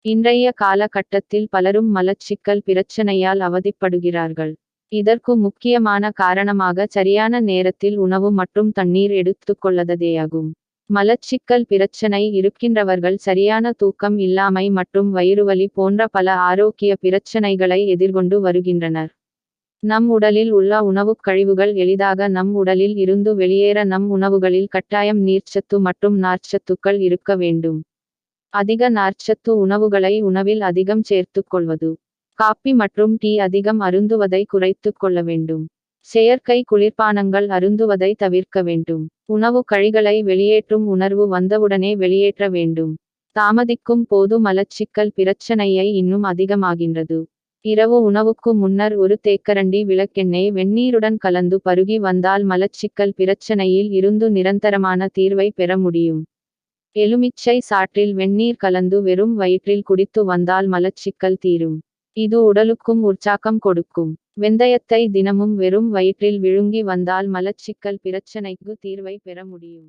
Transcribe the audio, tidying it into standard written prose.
இன்றைய காலகட்டத்தில் பலரும் மலச்சிக்கல் பிரச்சனையால் அவதிப்படுகிறார்கள். இதற்கு முக்கியமான காரணமாக சரியான நேரத்தில் உணவு மற்றும் தண்ணீர் எடுத்துக்கொள்ளதேயாகும். மலச்சிக்கல் பிரச்சனை இருக்கின்றவர்கள் சரியான தூக்கம் இல்லாமை மற்றும் வயிறுவலி போன்ற பல ஆரோக்கிய பிரச்சனைகளை எதிர்கொண்டு வருகின்றனர். நம் உடலில் உள்ள உணவுக் கழிவுகள் எளிதாக நம் உடலில் இருந்து வெளியேற நம் உணவுகளில் கட்டாயம் நீர்ச்சத்து மற்றும் நார்ச்சத்துக்கள் இருக்க வேண்டும். அதிக நார்ச்சத்து உணவுகளை உணவில் அதிகம் சேர்த்துக் கொள்வது. காப்பி மற்றும் டீ அதிகம் அருந்துவதை குறைத்துக் கொள்ள வேண்டும். செயற்கை குளிர்பானங்கள் அருந்துவதை தவிர்க்க வேண்டும். உணவு கழிகளை வெளியேற்றும் உணர்வு வந்தவுடனே வெளியேற்ற வேண்டும். தாமதிக்கும் போது மலச்சிக்கல் பிரச்சனையை இன்னும் அதிகமாகின்றது. இரவு உணவுக்கு முன்னர் ஒரு தேக்கரண்டி விளக்கெண்ணெய் வெந்நீருடன் கலந்து பருகி வந்தால் மலச்சிக்கல் பிரச்சனையில் இருந்து நிரந்தரமான தீர்வை பெற முடியும். எலுமிச்சை சாற்றில் வெந்நீர் கலந்து வெறும் வயிற்றில் குடித்து வந்தால் மலச்சிக்கல் தீரும். இது உடலுக்கும் உற்சாகம் கொடுக்கும். வெந்தயத்தை தினமும் வெறும் வயிற்றில் விழுங்கி வந்தால் மலச்சிக்கல் பிரச்சனைக்கு தீர்வை பெற முடியும்.